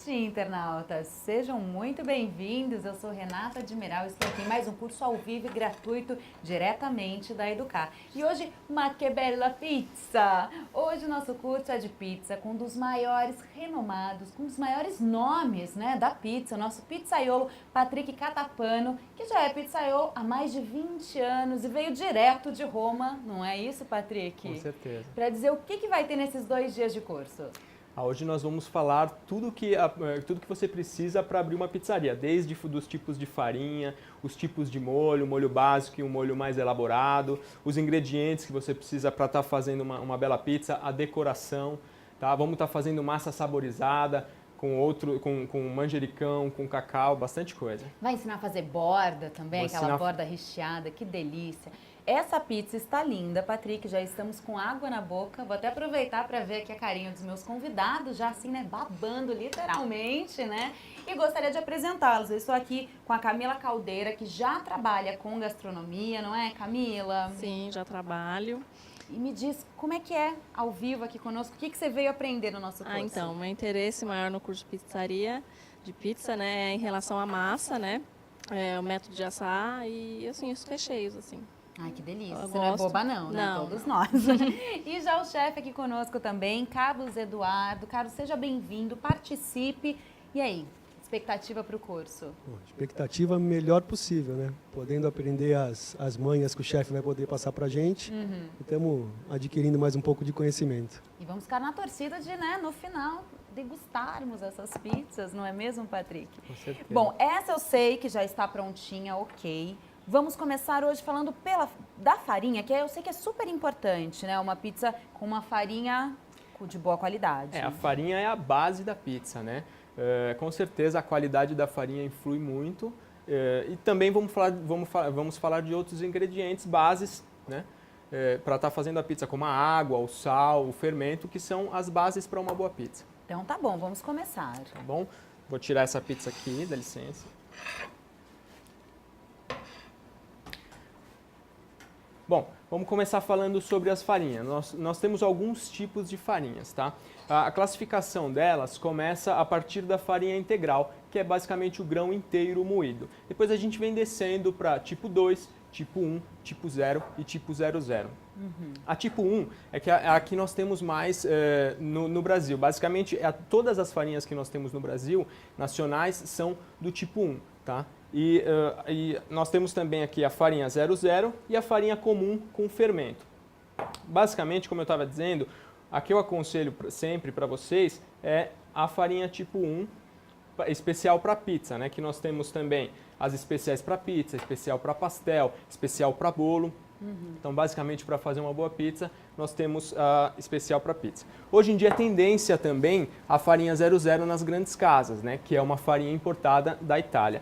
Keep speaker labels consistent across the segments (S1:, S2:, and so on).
S1: noite, internautas! Sejam muito bem-vindos. Eu sou Renata Admiral, estou aqui em mais um curso ao vivo e gratuito diretamente da Educar. E hoje, ma che bella pizza! Hoje o nosso curso é de pizza com um dos maiores renomados, com um dos maiores nomes, né, da pizza, o nosso pizzaiolo Patrick Catapano, que já é pizzaiolo há mais de 20 anos e veio direto de Roma, não é isso, Patrick?
S2: Com certeza.
S1: Para dizer o que vai ter nesses 2 dias de curso.
S2: Hoje nós vamos falar tudo que você precisa para abrir uma pizzaria, desde dos tipos de farinha, os tipos de molho, molho básico e um molho mais elaborado, os ingredientes que você precisa para estar fazendo uma bela pizza, a decoração, tá? Vamos estar fazendo massa saborizada, com manjericão, com cacau, bastante coisa.
S1: Vai ensinar a fazer borda também, aquela borda recheada, que delícia. Essa pizza está linda, Patrick, já estamos com água na boca. Vou até aproveitar para ver aqui a carinha dos meus convidados, já assim, né, babando literalmente, né? E gostaria de apresentá-los. Eu estou aqui com a Camila Caldeira, que já trabalha com gastronomia, não é, Camila?
S3: Sim, já trabalho.
S1: E me diz, como é que é ao vivo aqui conosco? O que você veio aprender no nosso curso?
S3: Então, meu interesse maior no curso de pizza, né, é em relação à massa, né, o método de assar e, assim, os recheios, assim.
S1: Ai, que delícia.
S3: Eu
S1: Você não é
S3: gosto.
S1: boba não, né?
S3: Não.
S1: Todos nós. E já o chefe aqui conosco também, Carlos Eduardo. Carlos, seja bem-vindo, participe. E aí, expectativa para o curso?
S4: Bom, expectativa melhor possível, né? Podendo aprender as manhas que o chefe vai poder passar para a gente. E estamos adquirindo mais um pouco de conhecimento.
S1: E vamos ficar na torcida de, né, no final, degustarmos essas pizzas, não é mesmo, Patrick?
S2: Com certeza.
S1: Bom, essa eu sei que já está prontinha, ok. Vamos começar hoje falando da farinha, que eu sei que é super importante, né? Uma pizza com uma farinha de boa qualidade.
S2: A farinha é a base da pizza, né? Com certeza a qualidade da farinha influi muito. E também vamos falar de outros ingredientes, bases, né? Para estar fazendo a pizza, como a água, o sal, o fermento, que são as bases para uma boa pizza.
S1: Então tá bom, vamos começar.
S2: Tá bom? Vou tirar essa pizza aqui, dá licença. Bom, vamos começar falando sobre as farinhas. Nós temos alguns tipos de farinhas, tá? A classificação delas começa a partir da farinha integral, que é basicamente o grão inteiro moído. Depois a gente vem descendo para tipo 2, tipo 1, tipo 0 e tipo 00. A tipo 1 é a que nós temos mais no Brasil. Basicamente, todas as farinhas que nós temos no Brasil, nacionais, são do tipo 1, tá? E nós temos também aqui a farinha 00 e a farinha comum com fermento. Basicamente, como eu estava dizendo, a que eu aconselho sempre para vocês é a farinha tipo 1, especial para pizza, né? Que nós temos também as especiais para pizza, especial para pastel, especial para bolo. Então, basicamente, para fazer uma boa pizza, nós temos a especial para pizza. Hoje em dia, é tendência também a farinha 00 nas grandes casas, né? Que é uma farinha importada da Itália.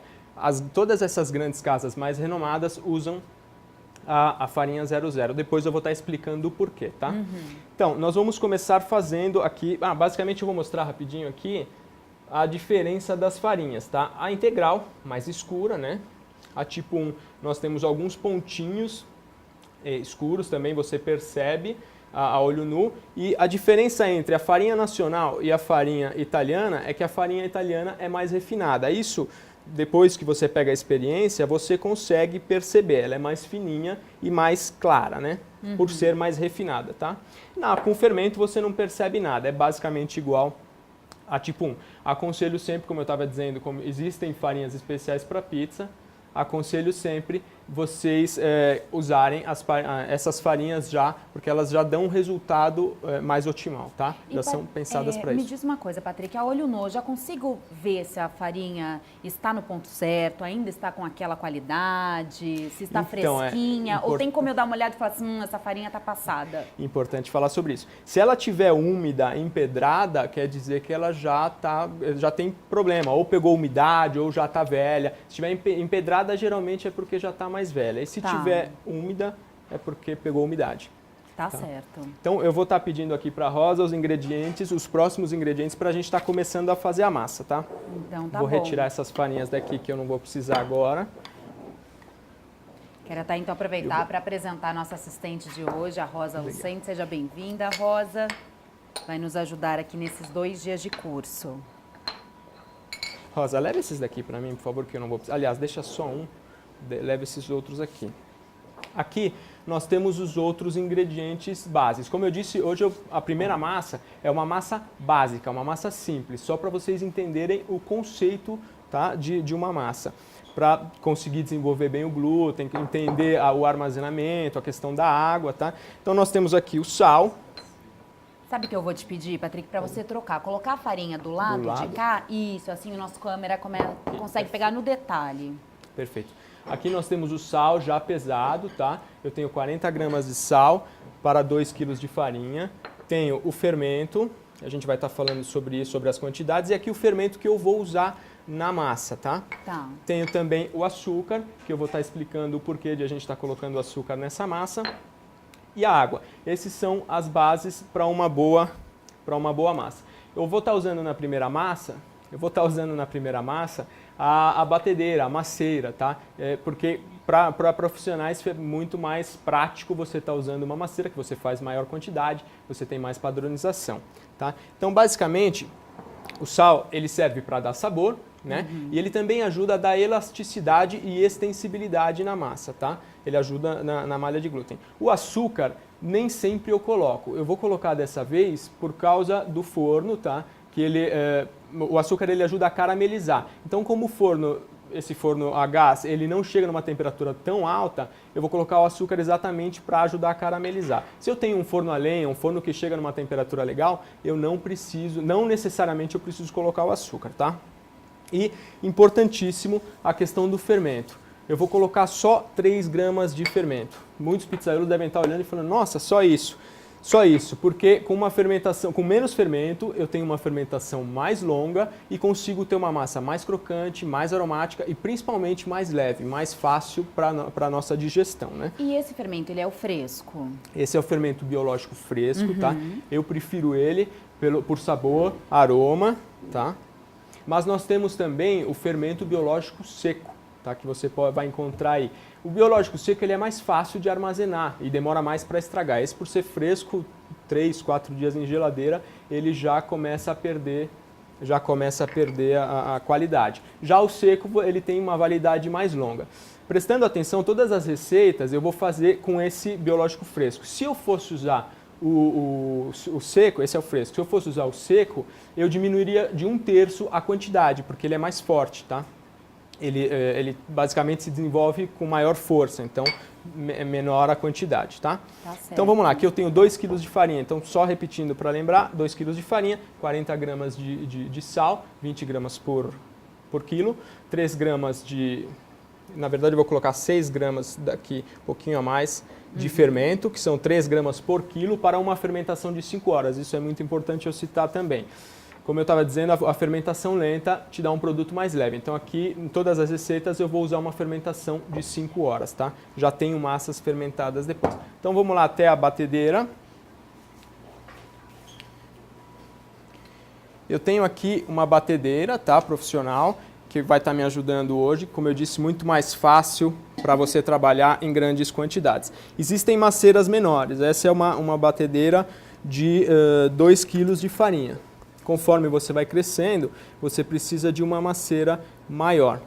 S2: Todas essas grandes casas mais renomadas usam a farinha 00. Depois eu vou estar explicando o porquê, tá? Então, nós vamos começar fazendo aqui... basicamente eu vou mostrar rapidinho aqui a diferença das farinhas, tá? A integral, mais escura, né? A tipo 1, nós temos alguns pontinhos escuros também, você percebe a olho nu. E a diferença entre a farinha nacional e a farinha italiana é que a farinha italiana é mais refinada. Isso... Depois que você pega a experiência, você consegue perceber. Ela é mais fininha e mais clara, né? Por ser mais refinada, tá? Com fermento você não percebe nada, é basicamente igual a tipo 1. Aconselho sempre, como eu estava dizendo, como existem farinhas especiais para pizza, aconselho sempre vocês usarem essas farinhas já, porque elas já dão um resultado mais otimal, tá? Já são pensadas para isso.
S1: Me diz uma coisa, Patrick, a olho nu, eu já consigo ver se a farinha está no ponto certo, ainda está com aquela qualidade, se está fresquinha, ou tem como eu dar uma olhada e falar assim, essa farinha está passada?
S2: Importante falar sobre isso. Se ela estiver úmida, empedrada, quer dizer que ela já tem problema, ou pegou umidade, ou já está velha. Se estiver empedrada, geralmente é porque já está mais velha. E se tiver úmida, é porque pegou umidade.
S1: Tá certo.
S2: Então, eu vou estar pedindo aqui para a Rosa os próximos ingredientes para a gente estar começando a fazer a massa, tá?
S1: Então, tá
S2: bom. Vou
S1: bom.
S2: retirar essas farinhas daqui que eu não vou precisar agora.
S1: Quero então aproveitar para apresentar a nossa assistente de hoje, a Rosa Lucente. Seja bem-vinda, Rosa. Vai nos ajudar aqui nesses 2 dias de curso.
S2: Rosa, leva esses daqui para mim, por favor, que eu não vou precisar. Aliás, deixa só um, leva esses outros aqui. Aqui nós temos os outros ingredientes básicos. Como eu disse, hoje a primeira massa é uma massa básica, uma massa simples, só para vocês entenderem o conceito, tá, de uma massa. Para conseguir desenvolver bem o glúten, entender o armazenamento, a questão da água, tá? Então nós temos aqui o sal.
S1: Sabe o que eu vou te pedir, Patrick, para você trocar? Colocar a farinha do lado de cá, isso, assim o nosso câmera consegue pegar no detalhe.
S2: Perfeito. Aqui nós temos o sal já pesado, tá? Eu tenho 40 gramas de sal para 2 quilos de farinha. Tenho o fermento, a gente vai estar falando sobre isso, sobre as quantidades, e aqui o fermento que eu vou usar na massa, tá?
S1: Tá.
S2: Tenho também o açúcar, que eu vou estar explicando o porquê de a gente estar colocando o açúcar nessa massa. E a água. Esses são as bases para uma boa massa. Eu vou estar usando na primeira massa, a batedeira, a maceira, tá? Porque para profissionais é muito mais prático você estar usando uma maceira, que você faz maior quantidade, você tem mais padronização, tá? Então, basicamente, o sal ele serve para dar sabor, né? E ele também ajuda a dar elasticidade e extensibilidade na massa, tá? Ele ajuda na malha de glúten. O açúcar nem sempre eu coloco. Eu vou colocar dessa vez por causa do forno, tá? Que o açúcar ele ajuda a caramelizar. Então, como esse forno a gás, ele não chega numa temperatura tão alta, eu vou colocar o açúcar exatamente para ajudar a caramelizar. Se eu tenho um forno a lenha, um forno que chega numa temperatura legal, eu não necessariamente eu preciso colocar o açúcar, tá? E, importantíssimo, a questão do fermento. Eu vou colocar só 3 gramas de fermento. Muitos pizzaiolos devem estar olhando e falando, nossa, só isso. Só isso, porque com uma fermentação, com menos fermento, eu tenho uma fermentação mais longa e consigo ter uma massa mais crocante, mais aromática e principalmente mais leve, mais fácil para a nossa digestão, né?
S1: E esse fermento, ele é o fresco?
S2: Esse é o fermento biológico fresco, tá? Eu prefiro ele por sabor, aroma, tá? Mas nós temos também o fermento biológico seco, tá? Que você vai encontrar aí. O biológico seco ele é mais fácil de armazenar e demora mais para estragar. Esse, por ser fresco, 3, 4 dias em geladeira, ele já começa a perder a qualidade. Já o seco, ele tem uma validade mais longa. Prestando atenção, todas as receitas eu vou fazer com esse biológico fresco. Se eu fosse usar o seco, esse é o fresco, se eu fosse usar o seco, eu diminuiria de 1/3 a quantidade, porque ele é mais forte, tá? Ele basicamente se desenvolve com maior força, então é menor a quantidade, tá?
S1: Tá certo.
S2: Então vamos lá, aqui eu tenho 2 kg de farinha, então só repetindo para lembrar, 2 kg de farinha, 40 gramas de sal, 20 gramas por quilo, 3 gramas na verdade eu vou colocar 6 gramas daqui, um pouquinho a mais, de fermento, que são 3 gramas por quilo para uma fermentação de 5 horas, isso é muito importante eu citar também. Como eu estava dizendo, a fermentação lenta te dá um produto mais leve. Então aqui, em todas as receitas, eu vou usar uma fermentação de 5 horas, tá? Já tenho massas fermentadas depois. Então vamos lá até a batedeira. Eu tenho aqui uma batedeira, tá? Profissional, que vai estar me ajudando hoje. Como eu disse, muito mais fácil para você trabalhar em grandes quantidades. Existem maceiras menores. Essa é uma batedeira de 2 kg de farinha. Conforme você vai crescendo, você precisa de uma maceira maior.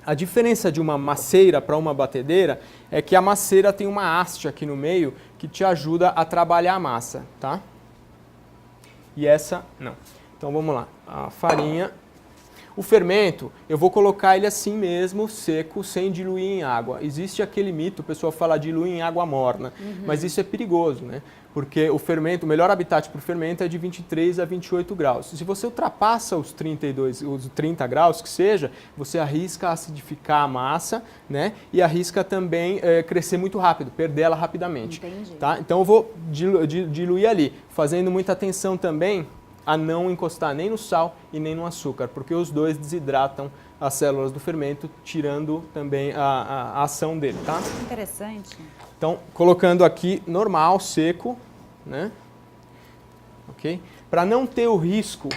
S2: A diferença de uma maceira para uma batedeira é que a maceira tem uma haste aqui no meio que te ajuda a trabalhar a massa, tá? E essa não. Então vamos lá, a farinha. O fermento, eu vou colocar ele assim mesmo, seco, sem diluir em água. Existe aquele mito, o pessoal fala diluir em água morna, mas isso é perigoso, né? Porque o fermento, o melhor habitat para o fermento é de 23 a 28 graus. Se você ultrapassa os 30 graus que seja, você arrisca acidificar a massa, né? E arrisca também crescer muito rápido, perder ela rapidamente.
S1: Entendi.
S2: Tá? Então eu vou diluir ali, fazendo muita atenção também a não encostar nem no sal e nem no açúcar, porque os dois desidratam as células do fermento, tirando também a ação dele, tá?
S1: Interessante.
S2: Então, colocando aqui normal, seco, né? Ok? Para não ter o risco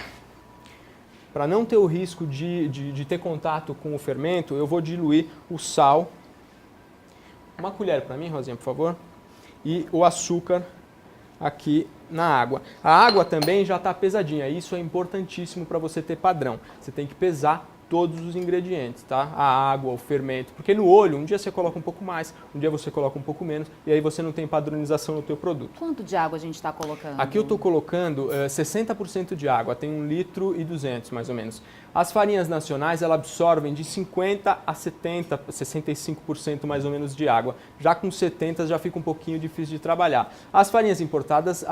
S2: de ter contato com o fermento, eu vou diluir o sal. Uma colher para mim, Rosinha, por favor. E o açúcar aqui na água. A água também já está pesadinha, isso é importantíssimo para você ter padrão. Você tem que pesar todos os ingredientes, tá? A água, o fermento, porque no olho, um dia você coloca um pouco mais, um dia você coloca um pouco menos, e aí você não tem padronização no teu produto.
S1: Quanto de água a gente está colocando?
S2: Aqui eu estou colocando 60% de água, tem 1,2 litros mais ou menos. As farinhas nacionais, elas absorvem de 50% a 70%, 65% mais ou menos de água. Já com 70% já fica um pouquinho difícil de trabalhar. As farinhas importadas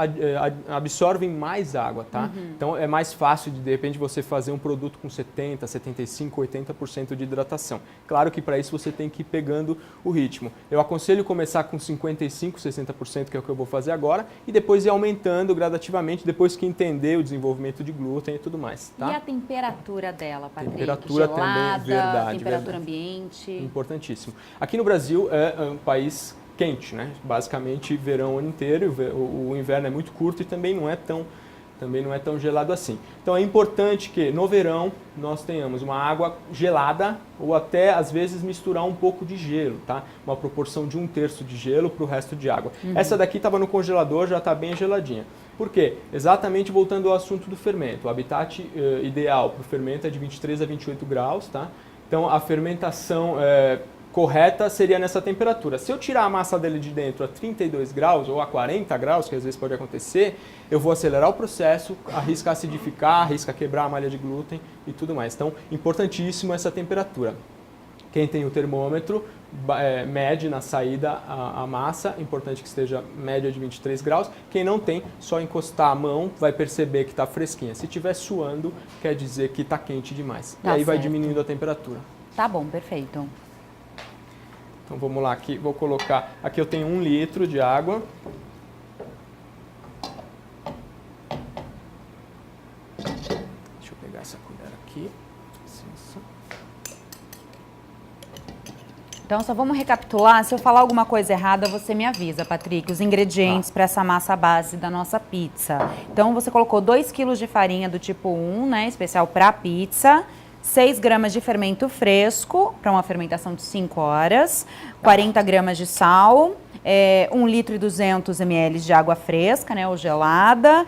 S2: absorvem mais água, tá? Então é mais fácil de repente você fazer um produto com 70%, 75%, 80% de hidratação. Claro que para isso você tem que ir pegando o ritmo. Eu aconselho começar com 55%, 60%, que é o que eu vou fazer agora, e depois ir aumentando gradativamente, depois que entender o desenvolvimento de glúten e tudo mais, tá?
S1: E a temperatura dela, Patrick?
S2: Temperatura
S1: Gelada,
S2: também, verdade.
S1: temperatura ambiente?
S2: Importantíssimo. Aqui no Brasil é um país quente, né? Basicamente verão o ano inteiro, o inverno é muito curto e também não é tão gelado assim. Então é importante que no verão nós tenhamos uma água gelada ou até às vezes misturar um pouco de gelo, tá? Uma proporção de 1/3 de gelo para o resto de água. Essa daqui estava no congelador, já está bem geladinha. Por quê? Exatamente voltando ao assunto do fermento. O habitat ideal para o fermento é de 23 a 28 graus, tá? Então a fermentação correta seria nessa temperatura. Se eu tirar a massa dele de dentro a 32 graus ou a 40 graus, que às vezes pode acontecer, eu vou acelerar o processo, arrisca acidificar, arrisca quebrar a malha de glúten e tudo mais. Então, importantíssimo essa temperatura. Quem tem o termômetro, mede na saída a massa, importante que esteja média de 23 graus. Quem não tem, só encostar a mão, vai perceber que está fresquinha. Se estiver suando, quer dizer que está quente demais.
S1: Tá
S2: e aí vai
S1: certo.
S2: diminuindo a temperatura.
S1: Tá bom, perfeito.
S2: Então vamos lá, aqui vou colocar, aqui eu tenho 1 litro de água. Deixa eu pegar essa colher aqui. Licença.
S1: Então, só vamos recapitular. Se eu falar alguma coisa errada, você me avisa, Patrick. Os ingredientes para essa massa base da nossa pizza. Então, você colocou 2 quilos de farinha do tipo 1, né, especial para pizza. 6 gramas de fermento fresco, para uma fermentação de 5 horas. 40 gramas de sal. 1 litro e 200 ml de água fresca, né, ou gelada.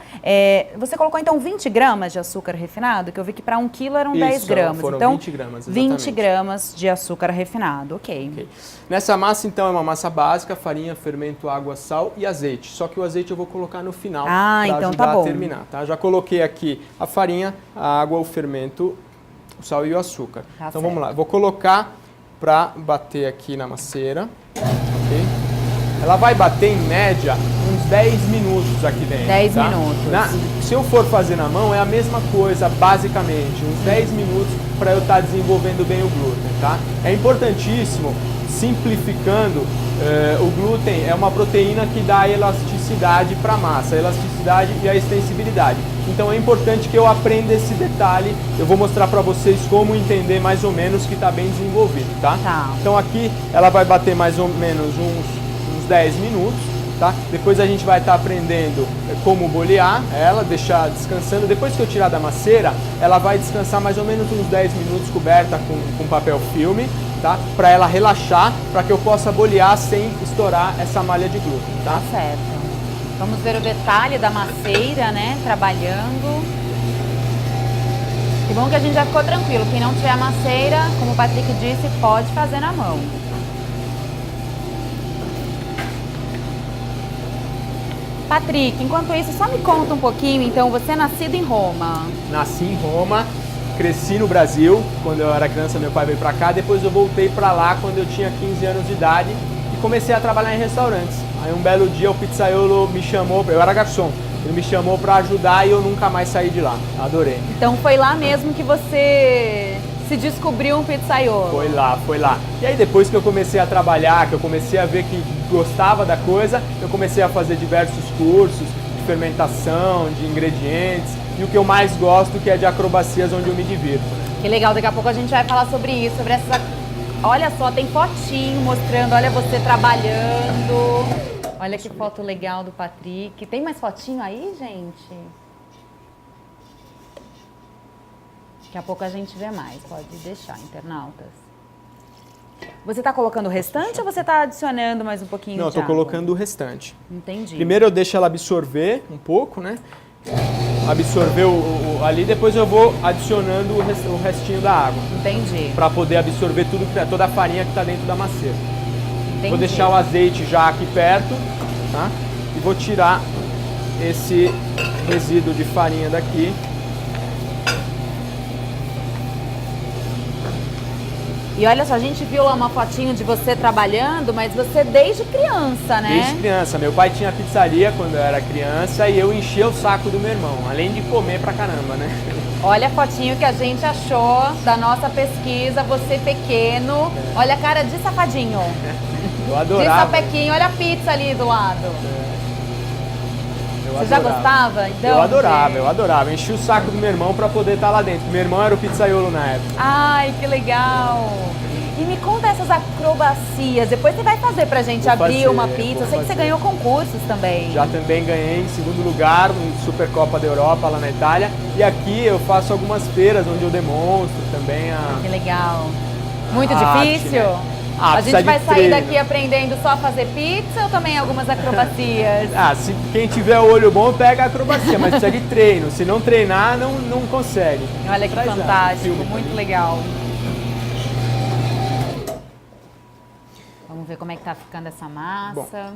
S1: Você colocou, então, 20 gramas de açúcar refinado, que eu vi que para 1 quilo eram 10 gramas.
S2: Foram
S1: então,
S2: 20 gramas, exatamente.
S1: 20 gramas de açúcar refinado, ok.
S2: Nessa massa, então, é uma massa básica, farinha, fermento, água, sal e azeite. Só que o azeite eu vou colocar no final para
S1: então
S2: ajudar
S1: tá bom.
S2: a terminar, tá? Já coloquei aqui a farinha, a água, o fermento, o sal e o açúcar.
S1: Tá
S2: então
S1: certo.
S2: vamos lá, vou colocar para bater aqui na masseira, ok? Ela vai bater em média uns 10 minutos aqui dentro.
S1: 10
S2: tá?
S1: minutos.
S2: Se eu for fazer na mão, é a mesma coisa, basicamente, uns 10 minutos para eu estar desenvolvendo bem o glúten, tá? É importantíssimo, simplificando, o glúten é uma proteína que dá elasticidade para a massa, a elasticidade e a extensibilidade. Então é importante que eu aprenda esse detalhe, eu vou mostrar para vocês como entender mais ou menos que está bem desenvolvido, tá? Então aqui ela vai bater mais ou menos uns 10 minutos, tá? Depois a gente vai estar aprendendo como bolear ela, deixar descansando. Depois que eu tirar da masseira, ela vai descansar mais ou menos uns 10 minutos coberta com papel filme, tá? Para ela relaxar, para que eu possa bolear sem estourar essa malha de glúten, tá?
S1: Tá certo. Vamos ver o detalhe da masseira, né? Trabalhando. Que bom que a gente já ficou tranquilo. Quem não tiver a masseira, como o Patrick disse, pode fazer na mão. Patrick, enquanto isso, só me conta um pouquinho, então, você é nascido em Roma.
S2: Nasci em Roma, cresci no Brasil, quando eu era criança meu pai veio pra cá, depois eu voltei pra lá quando eu tinha 15 anos de idade e comecei a trabalhar em restaurantes. Aí um belo dia o pizzaiolo me chamou, eu era garçom, ele me chamou pra ajudar e eu nunca mais saí de lá, adorei.
S1: Então foi lá mesmo que você se descobriu um pizzaiolo.
S2: Foi lá. E aí depois que eu comecei a trabalhar, que eu comecei a ver que gostava da coisa, eu comecei a fazer diversos cursos de fermentação, de ingredientes e o que eu mais gosto que é de acrobacias onde eu me divirto.
S1: Que legal, daqui a pouco a gente vai falar sobre isso, sobre essa... Olha só, tem fotinho mostrando, olha você trabalhando. Olha que foto legal do Patrick. Tem mais fotinho aí, gente? Daqui a pouco a gente vê mais, pode deixar, internautas. Você está colocando o restante ou você está adicionando mais um pouquinho
S2: Não,
S1: de água?
S2: eu tô colocando o restante.
S1: Entendi.
S2: Primeiro eu deixo ela absorver um pouco, né? absorver ali, depois eu vou adicionando o restinho da água.
S1: Entendi.
S2: Para poder absorver toda a farinha que está dentro da macieira.
S1: Entendi.
S2: Vou deixar o azeite já aqui perto, tá? E vou tirar esse resíduo de farinha daqui.
S1: E olha só, a gente viu lá uma fotinho de você trabalhando, mas você desde criança, né?
S2: Desde criança. Meu pai tinha pizzaria quando eu era criança e eu enchia o saco do meu irmão, além de comer pra caramba, né?
S1: Olha a fotinho que a gente achou da nossa pesquisa, você pequeno. Olha a cara de safadinho.
S2: Eu
S1: De
S2: adorava.
S1: sapequinho, olha a pizza ali do lado.
S2: Eu
S1: Você já
S2: adorava.
S1: gostava? Então,
S2: Eu adorava, eu adorava. Enchi o saco do meu irmão pra poder estar lá dentro. Meu irmão era o pizzaiolo na época.
S1: Ai, que legal! E me conta essas acrobacias. Depois você vai fazer pra gente
S2: Vou
S1: abrir
S2: fazer,
S1: uma pizza.
S2: vou
S1: Eu sei que você
S2: fazer.
S1: ganhou concursos também.
S2: Já também ganhei em segundo lugar no Supercopa da Europa lá na Itália. E aqui eu faço algumas feiras onde eu demonstro também
S1: Que legal. Muito
S2: a arte,
S1: difícil?
S2: né? Ah,
S1: A
S2: precisa
S1: gente vai
S2: de
S1: sair
S2: treino.
S1: daqui aprendendo só a fazer pizza ou também algumas acrobacias?
S2: Se quem tiver o olho bom pega a acrobacia, mas precisa de treino. Se não treinar, não consegue.
S1: Olha que
S2: Traz a
S1: fantástico,
S2: filme pra
S1: muito
S2: mim.
S1: legal. Vamos ver como é que tá ficando essa massa.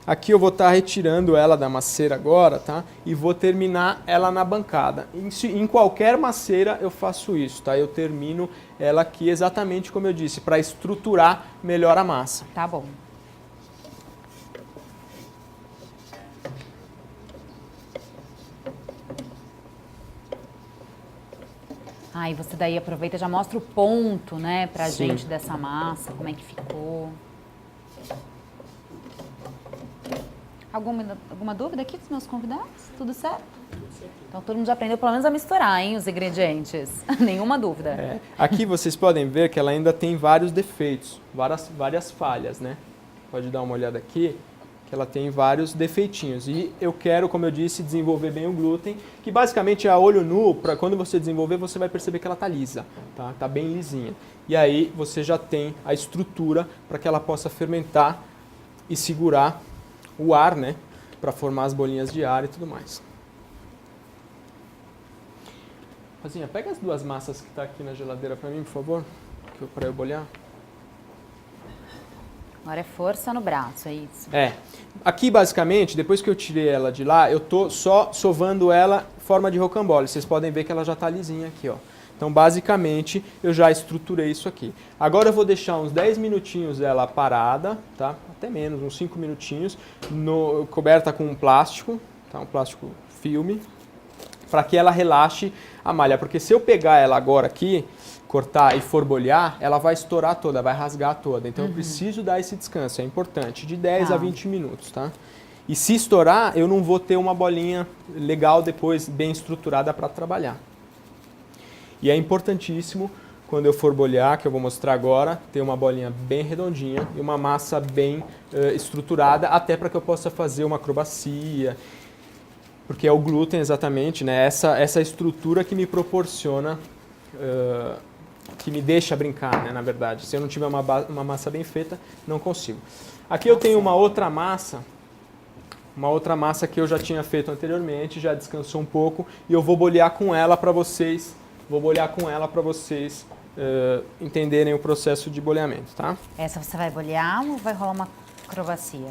S2: Aqui eu vou estar retirando ela da maceira agora, tá? E vou terminar ela na bancada. Em qualquer maceira eu faço isso, tá? Eu termino ela aqui exatamente como eu disse, para estruturar melhor a massa.
S1: Tá bom. Ah, e você daí aproveita e já mostra o ponto, né, pra
S2: Sim.
S1: gente dessa massa, como é que ficou. Alguma dúvida aqui dos meus convidados? Tudo certo? Então todo mundo já aprendeu pelo menos a misturar, hein, os ingredientes. Nenhuma dúvida.
S2: Aqui vocês podem ver que ela ainda tem vários defeitos, várias falhas, né? Pode dar uma olhada aqui, que ela tem vários defeitinhos. E eu quero, como eu disse, desenvolver bem o glúten, que basicamente é a olho nu, para quando você desenvolver, você vai perceber que ela tá lisa, tá? Tá bem lisinha. E aí você já tem a estrutura para que ela possa fermentar e segurar o ar, né? Para formar as bolinhas de ar e tudo mais. Rosinha, pega as duas massas que tá aqui na geladeira para mim, por favor, para eu bolhar.
S1: Agora é força no braço, é isso.
S2: Aqui basicamente, depois que eu tirei ela de lá, eu tô só sovando ela em forma de rocambole. Vocês podem ver que ela já tá lisinha aqui, ó. Então basicamente eu já estruturei isso aqui. Agora eu vou deixar uns 10 minutinhos ela parada, tá? Até menos, uns 5 minutinhos, coberta com um plástico, tá? Um plástico filme, para que ela relaxe a malha. Porque se eu pegar ela agora aqui, cortar e for bolhar, ela vai estourar toda, vai rasgar toda. Então eu preciso dar esse descanso, é importante, de 10 a 20 minutos, tá? E se estourar, eu não vou ter uma bolinha legal depois, bem estruturada para trabalhar. E é importantíssimo, quando eu for bolhar, que eu vou mostrar agora, ter uma bolinha bem redondinha e uma massa bem estruturada, até para que eu possa fazer uma acrobacia. Porque é o glúten exatamente, né? Essa estrutura que me proporciona, que me deixa brincar, né? Na verdade. Se eu não tiver uma massa bem feita, não consigo. Aqui eu tenho uma outra massa que eu já tinha feito anteriormente, já descansou um pouco, e eu vou bolhar com ela para vocês. Entenderem o processo de bolhamento, tá?
S1: Essa você vai bolhar ou vai rolar uma acrobacia?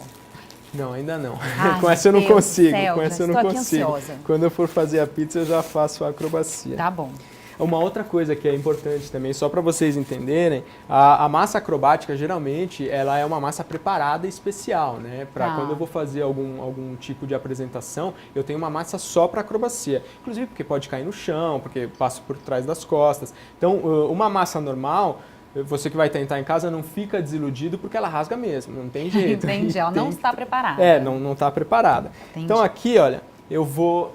S2: Não, ainda não.
S1: Ai,
S2: Com essa eu não
S1: Deus do
S2: consigo.
S1: céu,
S2: Com
S1: já
S2: essa eu não
S1: estou aqui
S2: consigo.
S1: ansiosa.
S2: Quando eu for fazer a pizza, eu já faço a acrobacia.
S1: Tá bom.
S2: Uma outra coisa que é importante também, só para vocês entenderem, a massa acrobática, geralmente, ela é uma massa preparada especial, né? Para quando eu vou fazer algum tipo de apresentação, eu tenho uma massa só para acrobacia. Inclusive porque pode cair no chão, porque passo por trás das costas. Então, uma massa normal, você que vai tentar em casa, não fica desiludido porque ela rasga mesmo, não tem jeito.
S1: Entendi, ela não está preparada.
S2: Não está preparada.
S1: Entendi.
S2: Então aqui, olha, eu vou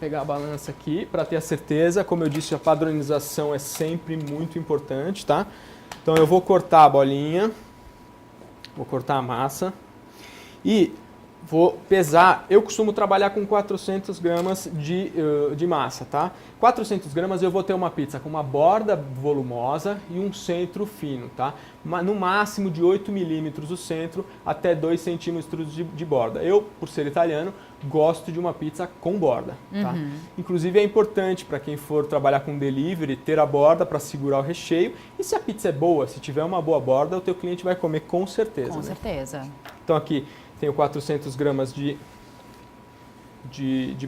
S2: pegar a balança aqui para ter a certeza. Como eu disse, a padronização é sempre muito importante, tá? Então eu vou cortar a bolinha, vou cortar a massa e vou pesar. Eu costumo trabalhar com 400 gramas de massa, tá? 400 gramas eu vou ter uma pizza com uma borda volumosa e um centro fino, tá? No máximo de 8 milímetros o centro até 2 centímetros de borda. Eu, por ser italiano, gosto de uma pizza com borda, tá? Inclusive é importante para quem for trabalhar com delivery ter a borda para segurar o recheio. E se a pizza é boa, se tiver uma boa borda, o teu cliente vai comer com certeza.
S1: Com
S2: né?
S1: certeza.
S2: Então aqui tenho 400 gramas de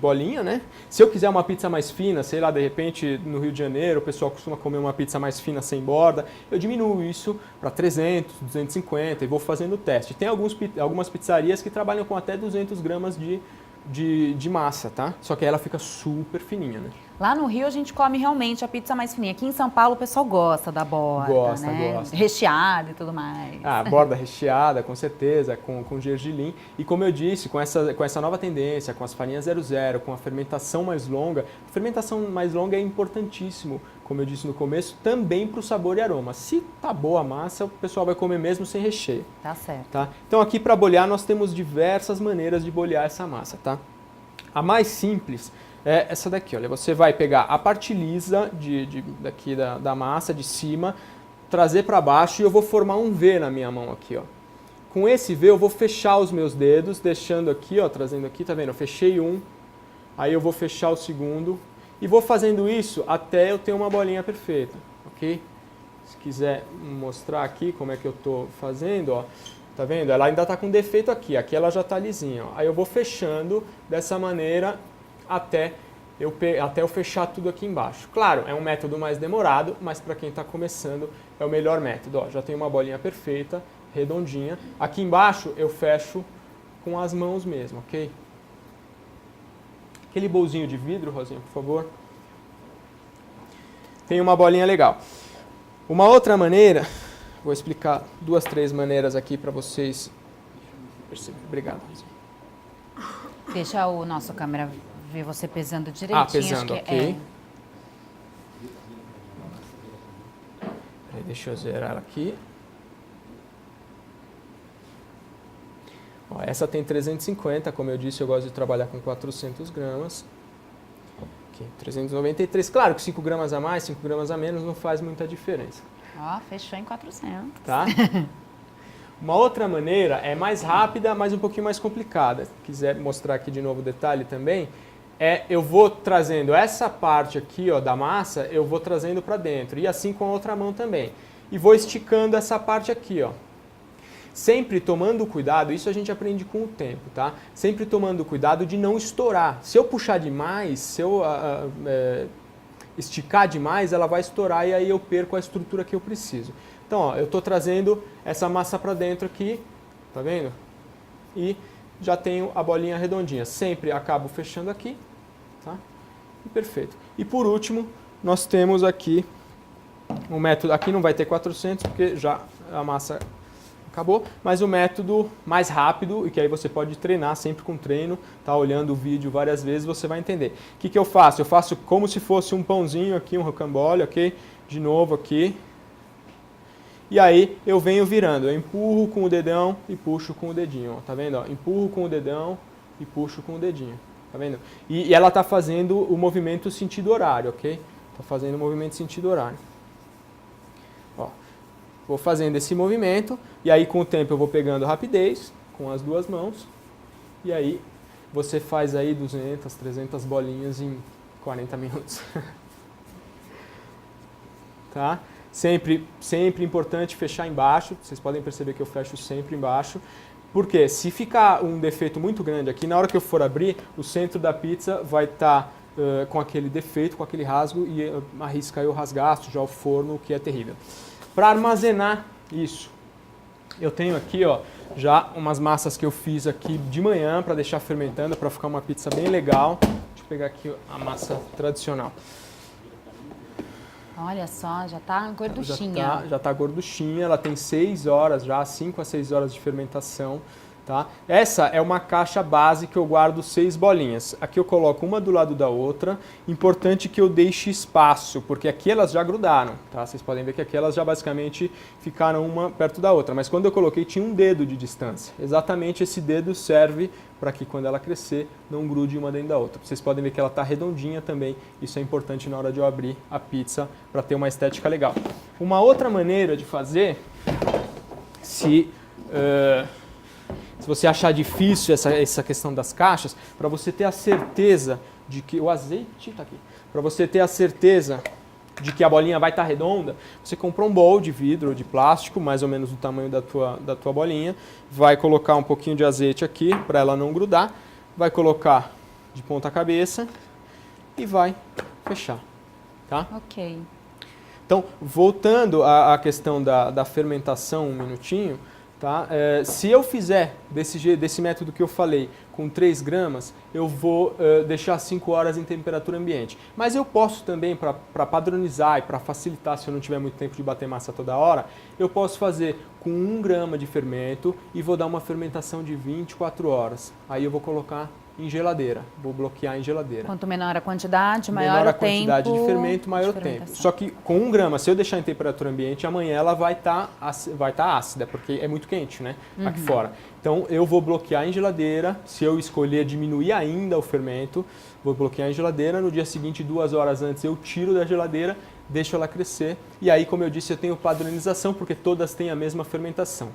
S2: bolinha, né? Se eu quiser uma pizza mais fina, sei lá, de repente no Rio de Janeiro o pessoal costuma comer uma pizza mais fina sem borda, eu diminuo isso para 300, 250 e vou fazendo o teste. Tem algumas pizzarias que trabalham com até 200 gramas de massa, tá? Só que ela fica super fininha, né?
S1: Lá no Rio a gente come realmente a pizza mais fininha. Aqui em São Paulo o pessoal gosta da borda,
S2: Gosta,
S1: né?
S2: gosta.
S1: Recheada e tudo mais.
S2: Ah, borda recheada, com certeza, com gergelim. E como eu disse, com essa nova tendência, com as farinhas 00, com a fermentação mais longa, a fermentação mais longa é importantíssimo, como eu disse no começo, também para o sabor e aroma. Se tá boa a massa, o pessoal vai comer mesmo sem recheio.
S1: Tá certo.
S2: Tá? Então aqui para bolhar nós temos diversas maneiras de bolhar essa massa, tá? A mais simples é essa daqui, olha, você vai pegar a parte lisa daqui da massa, de cima, trazer para baixo e eu vou formar um V na minha mão aqui, ó. Com esse V eu vou fechar os meus dedos, deixando aqui, ó, trazendo aqui, tá vendo? Eu fechei um, aí eu vou fechar o segundo e vou fazendo isso até eu ter uma bolinha perfeita, ok? Se quiser mostrar aqui como é que eu tô fazendo, ó, tá vendo? Ela ainda tá com defeito aqui ela já tá lisinha, ó. Aí eu vou fechando dessa maneira até eu fechar tudo aqui embaixo. Claro, é um método mais demorado, mas para quem está começando é o melhor método. Ó, já tem uma bolinha perfeita, redondinha. Aqui embaixo eu fecho com as mãos mesmo, ok? Aquele bolzinho de vidro, Rosinha, por favor. Tem uma bolinha legal. Uma outra maneira, vou explicar 2, 3 maneiras aqui para vocês perceberem. Obrigado, Rosinha.
S1: Deixa o nosso câmera ver você pesando direitinho.
S2: Ah, pesando,
S1: acho que
S2: ok. Deixa eu zerar ela aqui. Ó, essa tem 350, como eu disse, eu gosto de trabalhar com 400 gramas. Aqui, 393. Claro que 5 gramas a mais, 5 gramas a menos não faz muita diferença.
S1: Ó, fechou em 400.
S2: Tá? Uma outra maneira é mais rápida, mas um pouquinho mais complicada. Se quiser mostrar aqui de novo o detalhe também, eu vou trazendo essa parte aqui, ó, da massa, eu vou trazendo para dentro. E assim com a outra mão também. E vou esticando essa parte aqui, ó. Sempre tomando cuidado, isso a gente aprende com o tempo, tá? Sempre tomando cuidado de não estourar. Se eu puxar demais, se eu esticar demais, ela vai estourar e aí eu perco a estrutura que eu preciso. Então, ó, eu estou trazendo essa massa para dentro aqui, tá vendo? E já tenho a bolinha redondinha. Sempre acabo fechando aqui, tá? E perfeito. E por último, nós temos aqui um método, aqui não vai ter 400 porque já a massa acabou, mas o método mais rápido e que aí você pode treinar sempre com treino, tá? Olhando o vídeo várias vezes você vai entender. O que eu faço? Eu faço como se fosse um pãozinho aqui, um rocambole, ok? De novo aqui. E aí eu venho virando, eu empurro com o dedão e puxo com o dedinho, ó, tá vendo? Ó, empurro com o dedão e puxo com o dedinho, tá vendo? E ela tá fazendo o movimento sentido horário, ok? Tá fazendo o movimento sentido horário. Ó, vou fazendo esse movimento e aí com o tempo eu vou pegando rapidez com as duas mãos e aí você faz aí 200, 300 bolinhas em 40 minutos. Tá? Sempre importante fechar embaixo, vocês podem perceber que eu fecho sempre embaixo, porque se ficar um defeito muito grande aqui, na hora que eu for abrir, o centro da pizza vai estar com aquele defeito, com aquele rasgo e arrisca eu rasgar, sujar o forno, o que é terrível. Para armazenar isso, eu tenho aqui ó, já umas massas que eu fiz aqui de manhã para deixar fermentando, para ficar uma pizza bem legal. Deixa eu pegar aqui a massa tradicional.
S1: Olha só, já tá gorduchinha.
S2: Já tá gorduchinha, ela tem 6 horas já, 5 a 6 horas de fermentação. Tá? Essa é uma caixa base que eu guardo 6 bolinhas. Aqui eu coloco uma do lado da outra. Importante que eu deixe espaço, porque aqui elas já grudaram. Tá? Vocês podem ver que aqui elas já basicamente ficaram uma perto da outra. Mas quando eu coloquei tinha um dedo de distância. Exatamente esse dedo serve para que quando ela crescer não grude uma dentro da outra. Vocês podem ver que ela está redondinha também. Isso é importante na hora de eu abrir a pizza para ter uma estética legal. Uma outra maneira de fazer, se você achar difícil essa questão das caixas, para você ter a certeza de que o azeite está aqui, para você ter a certeza de que a bolinha vai estar redonda, você compra um bowl de vidro ou de plástico, mais ou menos do tamanho da tua bolinha, vai colocar um pouquinho de azeite aqui para ela não grudar, vai colocar de ponta cabeça e vai fechar, tá?
S1: Ok.
S2: Então, voltando à questão da fermentação, um minutinho, tá? Se eu fizer desse método que eu falei, com 3 gramas, eu vou deixar 5 horas em temperatura ambiente. Mas eu posso também, para padronizar e para facilitar, se eu não tiver muito tempo de bater massa toda hora, eu posso fazer com 1 grama de fermento e vou dar uma fermentação de 24 horas. Aí eu vou colocar em geladeira, vou bloquear em geladeira.
S1: Quanto menor a quantidade, maior
S2: menor
S1: o
S2: a quantidade
S1: tempo
S2: de fermento, maior o tempo. Só que com 1 grama, se eu deixar em temperatura ambiente, amanhã ela vai estar ácida, porque é muito quente, né? Aqui fora. Então eu vou bloquear em geladeira. Se eu escolher diminuir ainda o fermento, vou bloquear em geladeira. No dia seguinte, 2 horas antes, eu tiro da geladeira, deixo ela crescer. E aí, como eu disse, eu tenho padronização, porque todas têm a mesma fermentação.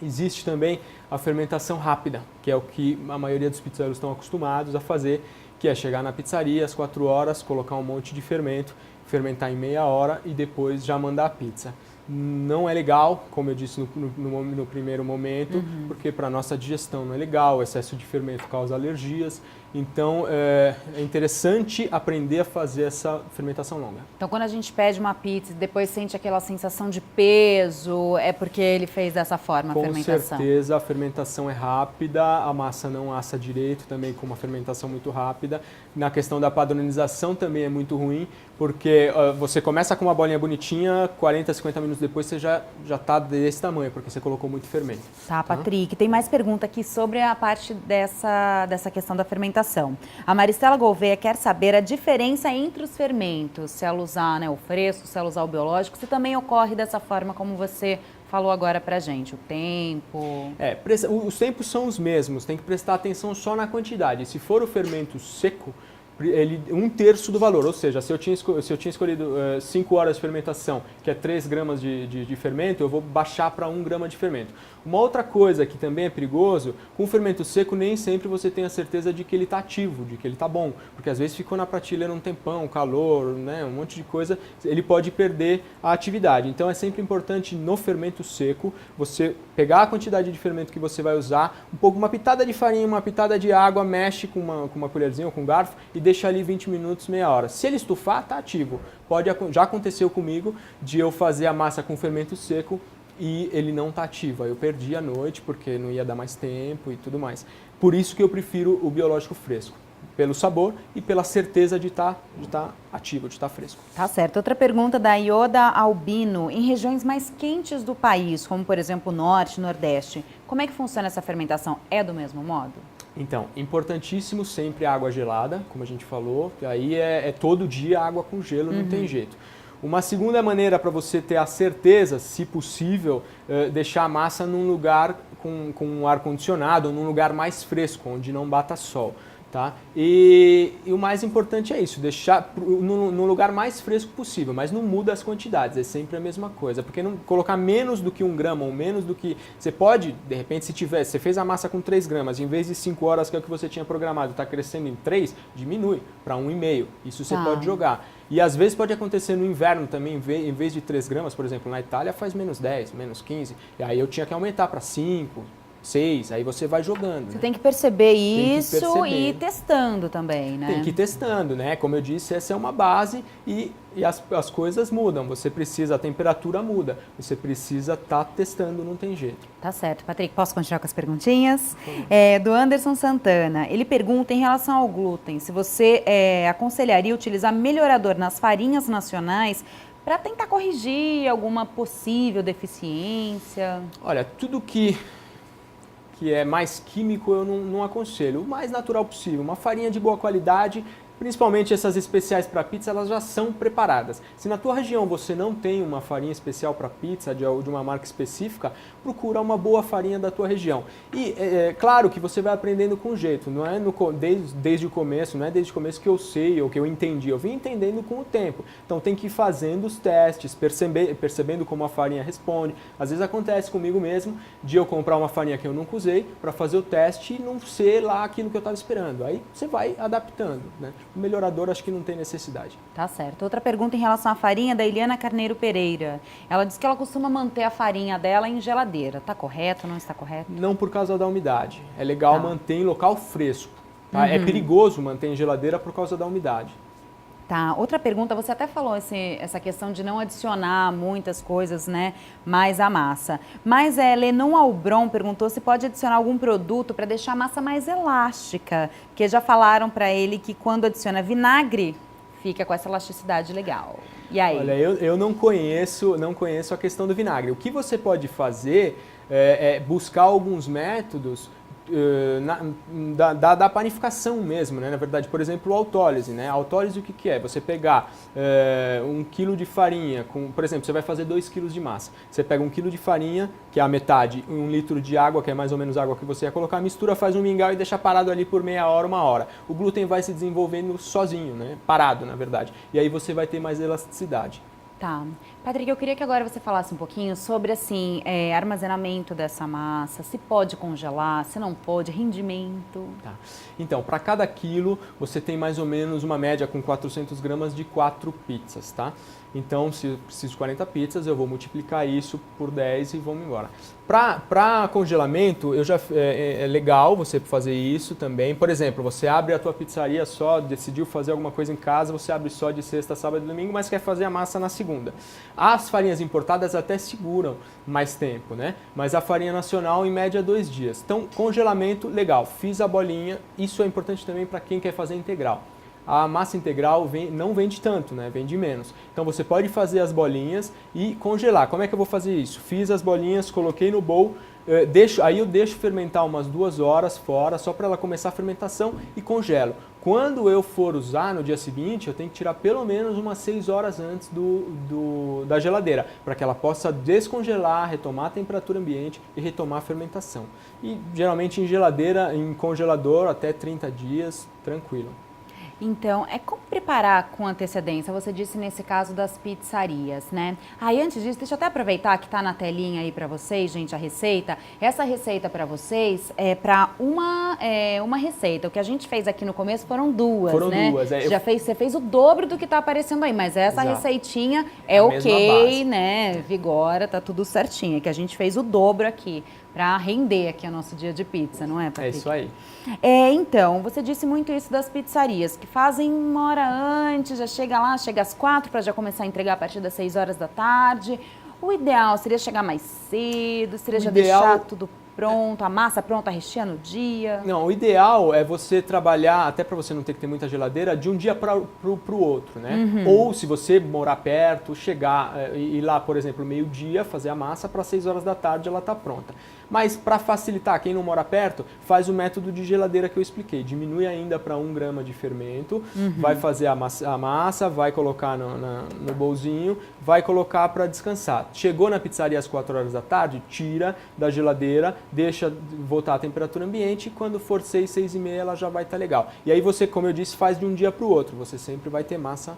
S2: Existe também a fermentação rápida, que é o que a maioria dos pizzeiros estão acostumados a fazer, que é chegar na pizzaria às 4 horas, colocar um monte de fermento, fermentar em meia hora e depois já mandar a pizza. Não é legal, como eu disse no primeiro momento, porque para a nossa digestão não é legal, o excesso de fermento causa alergias. Então, é interessante aprender a fazer essa fermentação longa.
S1: Então, quando a gente pede uma pizza e depois sente aquela sensação de peso, é porque ele fez dessa forma a fermentação?
S2: Com certeza, a fermentação é rápida, a massa não assa direito também com uma fermentação muito rápida. Na questão da padronização também é muito ruim, porque você começa com uma bolinha bonitinha, 40, 50 minutos depois você já está desse tamanho, porque você colocou muito fermento.
S1: Tá, Patrick. Tem mais pergunta aqui sobre a parte dessa questão da fermentação. A Maristela Gouveia quer saber a diferença entre os fermentos, se ela usar, né, o fresco, se ela usar o biológico, se também ocorre dessa forma como você falou agora pra gente, o tempo...
S2: Os tempos são os mesmos, tem que prestar atenção só na quantidade. Se for o fermento seco, ele 1/3 do valor, ou seja, se eu tinha escolhido 5 horas de fermentação, que é 3 gramas de fermento, eu vou baixar para 1 grama de fermento. Uma outra coisa que também é perigoso, com o fermento seco nem sempre você tem a certeza de que ele está ativo, de que ele está bom, porque às vezes ficou na prateleira um tempão, calor, né, um monte de coisa, ele pode perder a atividade. Então é sempre importante no fermento seco você pegar a quantidade de fermento que você vai usar, uma pitada de farinha, uma pitada de água, mexe com uma colherzinha ou com um garfo e deixa ali 20 minutos, meia hora. Se ele estufar, está ativo. Já aconteceu comigo de eu fazer a massa com fermento seco e ele não está ativo. Aí eu perdi a noite porque não ia dar mais tempo e tudo mais. Por isso que eu prefiro o biológico fresco. Pelo sabor e pela certeza de estar ativo, de estar fresco.
S1: Tá certo. Outra pergunta da Ioda Albino. Em regiões mais quentes do país, como por exemplo o Norte, Nordeste, como é que funciona essa fermentação? É do mesmo modo?
S2: Então, importantíssimo sempre a água gelada, como a gente falou, que aí é todo dia água com gelo, não tem jeito. Uma segunda maneira para você ter a certeza, se possível, deixar a massa num lugar com ar-condicionado, num lugar mais fresco, onde não bata sol. Tá? E o mais importante é isso, deixar no lugar mais fresco possível, mas não muda as quantidades, é sempre a mesma coisa, porque não colocar menos do que 1 grama ou menos do que... Você pode, de repente, você fez a massa com 3 gramas, em vez de 5 horas que é o que você tinha programado, está crescendo em 3, diminui para 1,5, isso você pode jogar. E às vezes pode acontecer no inverno também, em vez de 3 gramas, por exemplo, na Itália faz menos 10, menos 15, e aí eu tinha que aumentar para 5, 6, aí você vai jogando.
S1: Você tem que perceber isso e ir testando também, né?
S2: Tem que ir testando, né? Como eu disse, essa é uma base e as coisas mudam. A temperatura muda. Você precisa estar testando, não tem jeito.
S1: Tá certo. Patrick, posso continuar com as perguntinhas? Do Anderson Santana. Ele pergunta em relação ao glúten, se você aconselharia utilizar melhorador nas farinhas nacionais para tentar corrigir alguma possível deficiência?
S2: Olha, tudo que que é mais químico, eu não aconselho. O mais natural possível, uma farinha de boa qualidade, principalmente essas especiais para pizza, elas já são preparadas. Se na tua região você não tem uma farinha especial para pizza de uma marca específica, procura uma boa farinha da tua região. E claro que você vai aprendendo com jeito, não é desde o começo, não é desde o começo que eu sei ou que eu entendi, eu vim entendendo com o tempo. Então tem que ir fazendo os testes, percebendo como a farinha responde. Às vezes acontece comigo mesmo de eu comprar uma farinha que eu nunca usei para fazer o teste e não ser lá aquilo que eu estava esperando. Aí você vai adaptando, né? O melhorador acho que não tem necessidade.
S1: Tá certo. Outra pergunta em relação à farinha da Eliana Carneiro Pereira. Ela diz que ela costuma manter a farinha dela em geladeira. Tá correto ou não está correto?
S2: Não por causa da umidade. É legal manter em local fresco. Tá? É perigoso manter em geladeira por causa da umidade.
S1: Tá, outra pergunta, você até falou essa questão de não adicionar muitas coisas, né, mais à massa. Mas Lenon Albron perguntou se pode adicionar algum produto para deixar a massa mais elástica, porque já falaram para ele que quando adiciona vinagre, fica com essa elasticidade legal. E aí?
S2: Olha, eu não conheço a questão do vinagre. O que você pode fazer é buscar alguns métodos da panificação mesmo, né? Na verdade, por exemplo, a autólise, né? A autólise o que é? Você pegar 1 kg de farinha, por exemplo, você vai fazer 2 kg de massa. Você pega 1 kg de farinha, que é a metade, 1 litro de água, que é mais ou menos a água que você ia colocar, mistura, faz um mingau e deixa parado ali por meia hora, 1 hora. O glúten vai se desenvolvendo sozinho, né? Parado, na verdade. E aí você vai ter mais elasticidade.
S1: Tá. Patrick, eu queria que agora você falasse um pouquinho sobre, assim, armazenamento dessa massa, se pode congelar, se não pode, rendimento.
S2: Tá. Então, para cada quilo, você tem mais ou menos uma média com 400 gramas de 4 pizzas, tá? Então, se eu preciso de 40 pizzas, eu vou multiplicar isso por 10 e vamos embora. Para congelamento, é legal você fazer isso também. Por exemplo, você abre a tua pizzaria só, decidiu fazer alguma coisa em casa, você abre só de sexta, sábado e domingo, mas quer fazer a massa na segunda. As farinhas importadas até seguram mais tempo, né? Mas a farinha nacional, em média, 2 dias. Então, congelamento, legal. Fiz a bolinha, isso é importante também para quem quer fazer integral. A massa integral não vende tanto, né? Vende menos. Então você pode fazer as bolinhas e congelar. Como é que eu vou fazer isso? Fiz as bolinhas, coloquei no bowl, aí eu deixo fermentar umas 2 horas fora, só para ela começar a fermentação e congelo. Quando eu for usar no dia seguinte, eu tenho que tirar pelo menos umas 6 horas antes da geladeira, para que ela possa descongelar, retomar a temperatura ambiente e retomar a fermentação. E geralmente em geladeira, em congelador, até 30 dias, tranquilo.
S1: Então, como preparar com antecedência? Você disse nesse caso das pizzarias, né? Aí, antes disso, deixa eu até aproveitar que está na telinha aí para vocês, gente, a receita. Essa receita para vocês é para uma receita. O que a gente fez aqui no começo foram 2,
S2: foram
S1: né?
S2: 2,
S1: Você fez o dobro do que está aparecendo aí, mas essa
S2: Exato.
S1: receitinha é ok, né? Vigora, tá tudo certinho. É que a gente fez o dobro aqui para render aqui o nosso dia de pizza, não é, Patrick?
S2: É isso aí.
S1: Então, você disse muito isso das pizzarias, que fazem 1 hora antes, já chega lá, chega às 4 para já começar a entregar a partir das 6 horas da tarde. O ideal seria chegar mais cedo, seria já deixar tudo pronto, a massa pronta, rechear no dia?
S2: Não, o ideal é você trabalhar, até para você não ter que ter muita geladeira, de um dia para o outro, né? Ou se você morar perto, chegar e ir lá, por exemplo, meio-dia, fazer a massa, para 6 horas da tarde ela está pronta. Mas para facilitar, quem não mora perto, faz o método de geladeira que eu expliquei. Diminui ainda para 1 grama de fermento, vai fazer a massa, vai colocar no bolzinho, vai colocar para descansar. Chegou na pizzaria às 4 horas da tarde, tira da geladeira, deixa voltar à temperatura ambiente e quando for 6, 6 e meia ela já vai estar legal. E aí você, como eu disse, faz de um dia para o outro. Você sempre vai ter massa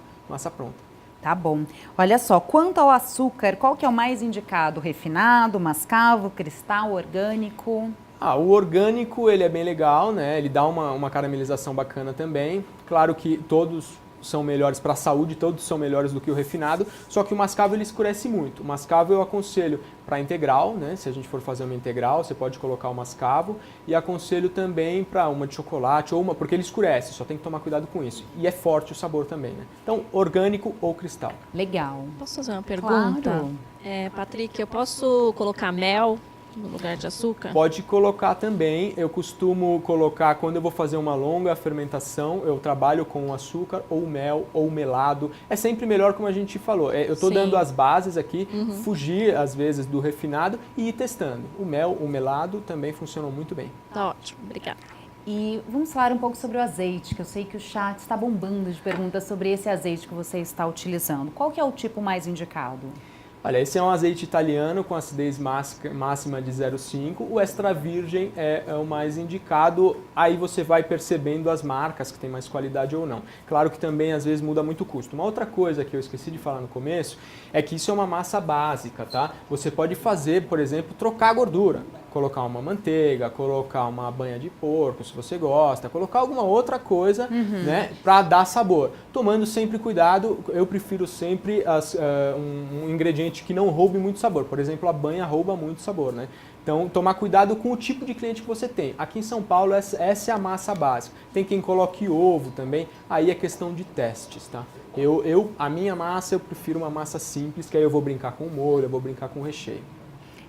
S2: pronta.
S1: Tá bom. Olha só, quanto ao açúcar, qual que é o mais indicado? Refinado, mascavo, cristal, orgânico?
S2: O orgânico ele é bem legal, né? Ele dá uma caramelização bacana também. Claro que todos são melhores para a saúde, todos são melhores do que o refinado, só que o mascavo ele escurece muito. O mascavo eu aconselho para integral, né? Se a gente for fazer uma integral, você pode colocar o mascavo e aconselho também para uma de chocolate ou porque ele escurece, só tem que tomar cuidado com isso. E é forte o sabor também, né? Então, orgânico ou cristal.
S1: Legal.
S3: Posso fazer uma pergunta?
S1: Claro.
S3: Patrick, eu posso colocar mel no lugar de açúcar?
S2: Pode colocar também. Eu costumo colocar, quando eu vou fazer uma longa fermentação, eu trabalho com açúcar ou mel ou melado. É sempre melhor, como a gente falou. Eu estou
S3: Sim.
S2: dando as bases aqui, fugir às vezes do refinado e ir testando. O mel, o melado também funcionam muito bem.
S3: Tá ótimo, obrigada.
S1: E vamos falar um pouco sobre o azeite, que eu sei que o chat está bombando de perguntas sobre esse azeite que você está utilizando. Qual que é o tipo mais indicado?
S2: Olha, esse é um azeite italiano com acidez máxima de 0,5. O extra virgem é o mais indicado. Aí você vai percebendo as marcas que tem mais qualidade ou não. Claro que também às vezes muda muito o custo. Uma outra coisa que eu esqueci de falar no começo é que isso é uma massa básica, tá? Você pode fazer, por exemplo, trocar a gordura. Colocar uma manteiga, colocar uma banha de porco, se você gosta, colocar alguma outra coisa, né, para dar sabor. Tomando sempre cuidado, eu prefiro sempre um ingrediente que não roube muito sabor. Por exemplo, a banha rouba muito sabor, né? Então, tomar cuidado com o tipo de cliente que você tem. Aqui em São Paulo, essa é a massa básica. Tem quem coloque ovo também, aí é questão de testes, tá? A minha massa, eu prefiro uma massa simples, que aí eu vou brincar com o molho, eu vou brincar com o recheio.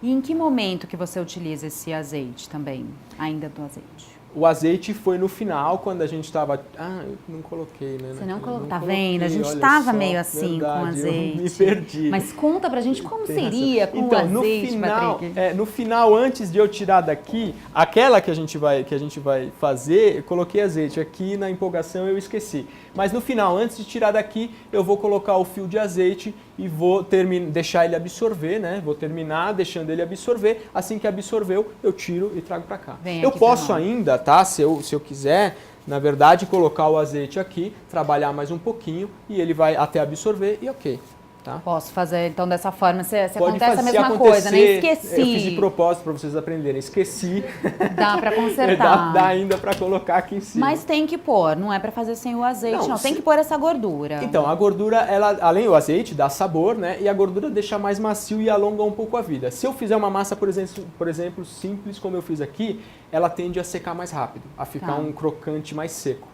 S1: E em que momento que você utiliza esse azeite também, ainda do azeite?
S2: O azeite foi no final, quando a gente estava... Ah, eu não coloquei, né?
S1: Você não colocou, tá
S2: coloquei,
S1: vendo? A gente
S2: olha
S1: estava
S2: só,
S1: meio assim
S2: verdade,
S1: com azeite.
S2: Eu me perdi.
S1: Mas conta pra gente como
S2: Tem
S1: seria
S2: razão.
S1: com
S2: Então,
S1: o azeite,
S2: no final,
S1: Patrick.
S2: no final, antes de eu tirar daqui, aquela que a gente vai fazer, eu coloquei azeite. Aqui na empolgação eu esqueci. Mas no final, antes de tirar daqui, eu vou colocar o fio de azeite e vou deixar ele absorver, né? Vou terminar deixando ele absorver. Assim que absorveu, eu tiro e trago para cá.
S1: Vem
S2: Eu
S1: aqui
S2: posso
S1: pra nós.
S2: ainda, tá? Se eu quiser, na verdade, colocar o azeite aqui, trabalhar mais um pouquinho e ele vai até absorver e ok. Tá?
S1: Posso fazer então dessa forma, se
S2: Pode
S1: acontece
S2: fazer,
S1: a mesma
S2: se
S1: coisa, né?
S2: acontecer,
S1: Esqueci.
S2: Eu fiz de propósito para vocês aprenderem. Esqueci.
S1: Dá pra consertar.
S2: Dá ainda para colocar aqui em cima.
S1: Mas tem que pôr, não é pra fazer sem o azeite, não. Tem
S2: se-
S1: que pôr essa gordura.
S2: Então, a gordura, ela, além do azeite, dá sabor, né? E a gordura deixa mais macio e alonga um pouco a vida. Se eu fizer uma massa, por exemplo, simples como eu fiz aqui, ela tende a secar mais rápido, a ficar
S1: Tá.
S2: um crocante mais seco.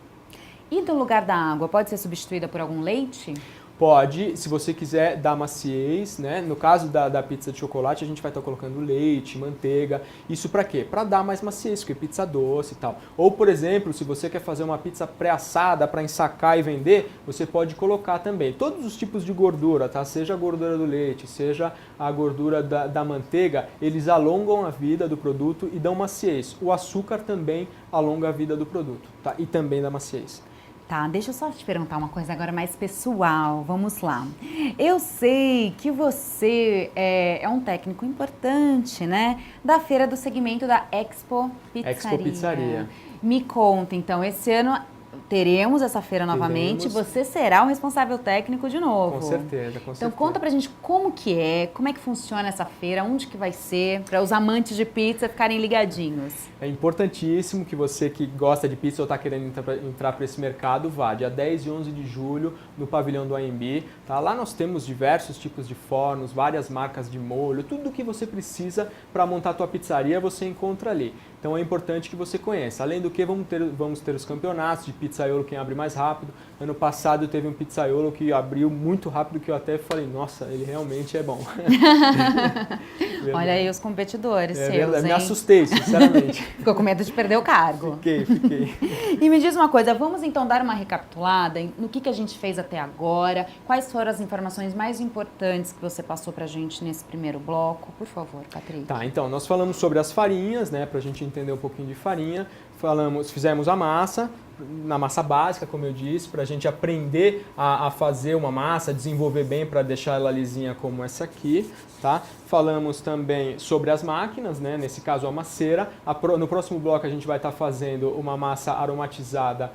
S1: E no lugar da água, pode ser substituída por algum leite?
S2: Pode, se você quiser dar maciez, né? No caso da pizza de chocolate, a gente vai estar colocando leite, manteiga. Isso para quê? Para dar mais maciez, porque pizza doce e tal. Ou, por exemplo, se você quer fazer uma pizza pré-assada para ensacar e vender, você pode colocar também todos os tipos de gordura, tá? Seja a gordura do leite, seja a gordura da manteiga, eles alongam a vida do produto e dão maciez. O açúcar também alonga a vida do produto, tá? E também dá maciez.
S1: Tá, deixa eu só te perguntar uma coisa agora mais pessoal. Vamos lá. Eu sei que você é um técnico importante, né? Da feira do segmento da Expo Pizzaria.
S2: Expo Pizzaria.
S1: Me conta, então, esse ano teremos essa feira novamente.
S2: Teremos.
S1: Você será o responsável técnico de novo.
S2: Com certeza, com
S1: Então
S2: certeza.
S1: conta pra gente como é que funciona essa feira, onde que vai ser, para os amantes de pizza ficarem ligadinhos.
S2: É importantíssimo que você que gosta de pizza ou está querendo entrar para esse mercado, vá dia 10 e 11 de julho no pavilhão do AMB. Tá? Lá nós temos diversos tipos de fornos, várias marcas de molho, tudo o que você precisa para montar a tua pizzaria você encontra ali. Então é importante que você conheça. Além do que, vamos ter os campeonatos de pizzaiolo, quem abre mais rápido. Ano passado teve um pizzaiolo que abriu muito rápido, que eu até falei, nossa, ele realmente é bom.
S1: Olha aí os competidores seus,
S2: verdade. Me
S1: hein?
S2: assustei, sinceramente.
S1: Ficou com medo de perder o cargo.
S2: Fiquei.
S1: E me diz uma coisa, vamos então dar uma recapitulada no que a gente fez até agora, quais foram as informações mais importantes que você passou pra gente nesse primeiro bloco, por favor, Patrick.
S2: Tá, então, nós falamos sobre as farinhas, né, pra gente entender um pouquinho de farinha, fizemos a massa, na massa básica, como eu disse, para a gente aprender a fazer uma massa, desenvolver bem para deixar ela lisinha como essa aqui, tá? Falamos também sobre as máquinas, né? Nesse caso a maceira. No próximo bloco a gente vai estar fazendo uma massa aromatizada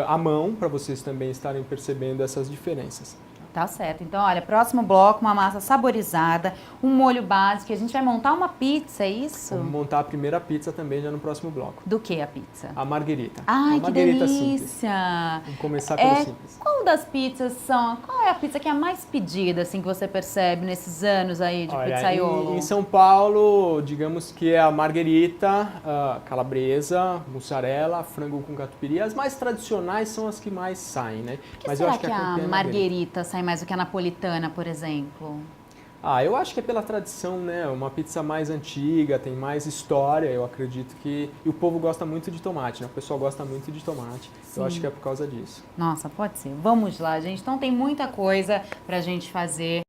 S2: à mão, para vocês também estarem percebendo essas diferenças.
S1: Tá certo. Então, olha, próximo bloco, uma massa saborizada, um molho básico. A gente vai montar uma pizza, é isso?
S2: Vamos montar a primeira pizza também já no próximo bloco.
S1: Do que a pizza?
S2: A marguerita.
S1: Ai,
S2: uma
S1: que
S2: marguerita
S1: delícia!
S2: simples. Vamos começar pelo simples.
S1: Qual das pizzas qual é a pizza que é a mais pedida, assim, que você percebe nesses anos aí de
S2: Olha,
S1: pizzaiolo?
S2: em São Paulo, digamos que é a marguerita, a calabresa, mussarela, frango com catupiry. As mais tradicionais são as que mais saem, né?
S1: Por que será que a
S2: campeã é
S1: marguerita sai mais do que a napolitana, por exemplo?
S2: Eu acho que é pela tradição, né? Uma pizza mais antiga, tem mais história, eu acredito que... E o povo gosta muito de tomate, né? O pessoal gosta muito de tomate.
S1: Sim.
S2: Eu acho que é por causa disso.
S1: Nossa, pode ser. Vamos lá, gente. Então tem muita coisa pra gente fazer.